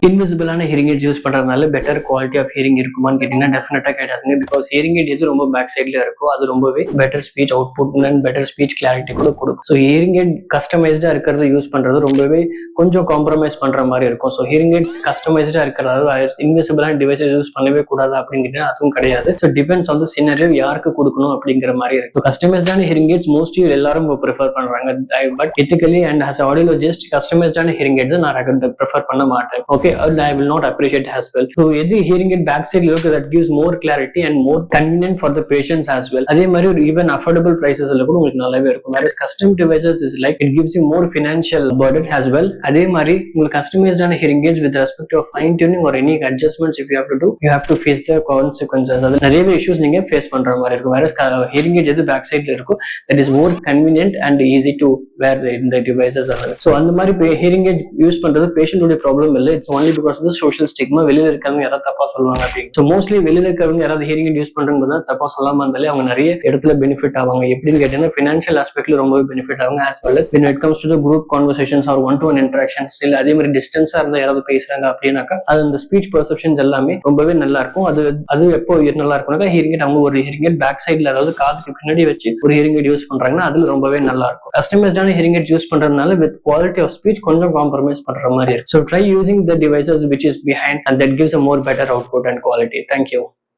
இன்விசிபிளான hearing AIDS use பண்றதுனால better quality of hearing இருக்குமான்னு கேட்டீங்கன்னா டெஃபினட்டா கிடையாதுங்க. பிகாஸ் ஹியரிங் எய்ட் எது ரொம்ப பேக் சைட்ல இருக்கோ அது ரொம்பவே better speech output and better speech clarity கூட கொடுக்கும். ஸோ ஹியரிங் எய்ட் கஸ்டமைஸ்டா இருக்கிறத யூஸ் பண்றது ரொம்பவே கொஞ்சம் காம்ப்ரமைஸ் பண்ற மாதிரி இருக்கும். ஸோ ஹியரிங் எய்ட்ஸ் கஸ்டமைஸ்டா இருக்கிறதால இன்விசிபிளான டிவைசஸ் யூஸ் பண்ணவே கூடாது அப்படின்னு அதுவும் கிடையாது. So depends on the scenario யாருக்கு கொடுக்கணும் அப்படிங்கிற மாதிரி இருக்கு. கஸ்டமைஸ்டான ஹியரிங் எய்ட்ஸ் மோஸ்ட்லி எல்லாரும் ப்ரிஃபர் பண்றாங்க. But ethically and as audiologist கஸ்டமைஸ்டான ஹியரிங் எய்ட்ஸ் நான் ப்ரிஃபர் பண்ண மாட்டேன். Okay, I will not appreciate as well. So எது hearing aid back side இருக்கு that gives more clarity and more convenient for the patients as well. அதே மாதிரி ஒரு even affordable prices கூட உங்களுக்கு நல்லாவே இருக்கும். Whereas custom devices is like it gives you more financial burden as well. அதே மாதிரி உங்களுக்கு customized ஆன hearing aids with respect to fine tuning or any adjustments if you have to do, you have to face the consequences. அது நிறையவே issues நீங்க face பண்ற மாதிரி இருக்கும். Whereas hearing aid எது back sideல இருக்கோ that is more convenient and easy to wear the devices. So அந்த மாதிரி hearing aid யூஸ் பண்றது patient உடைய ப்ராப்ளம் இல்லை. It's only because of the social stigma. வெளியில இருக்கவங்க யாராவது தப்பா சொல்லுவாங்க அப்படின்னு. ஸோ மோஸ்ட்லி வெளியில இருக்கவங்க யாராவது ஹியரிங் எய்ட் யூஸ் பண்றவங்க தான் தப்பா சொல்லாம இருந்தாலே அவங்க நிறைய இடத்துல பெனிஃபிட் ஆவாங்க. எப்படின்னு கேட்டீங்கன்னா ஃபினான்ஷியல் ஆஸ்பெக்ட்ல ரொம்பவே பெனிஃபிட் ஆவாங்க. as well as when it comes to the group conversations or one-to-one interactions, இல்ல அதே மாதிரி டிஸ்டன்ஸா இருந்தா யாராவது பேசுறாங்க அப்படின்னாக்கா அது அந்த ஸ்பீச் பெர்செப்ஷன்ஸ் எல்லாமே ரொம்பவே நல்லா இருக்கும். அது எப்போ நல்லா இருக்கும்னாக்கா ஹியரிங் எய்ட் அவங்க ஒரு ஹியரிங் எய்ட் பேக் சைட்ல அதாவது காதுக்கு பின்னாடி வச்சு ஒரு ஹியரிங் எய்ட் யூஸ் பண்றாங்கன்னா அதுல ரொம்பவே நல்லா இருக்கும். கஸ்டமைஸ்டான ஹியரிங் எய்ட் யூஸ் பண்றதுனால வித் குவாலிட்டி ஆஃப் ஸ்பீச் கொஞ்சம் காம்ப்ரமைஸ் பண்ற மாதிரி இருக்கு. So try using the devices which is behind and that gives a more better output and quality. Thank you.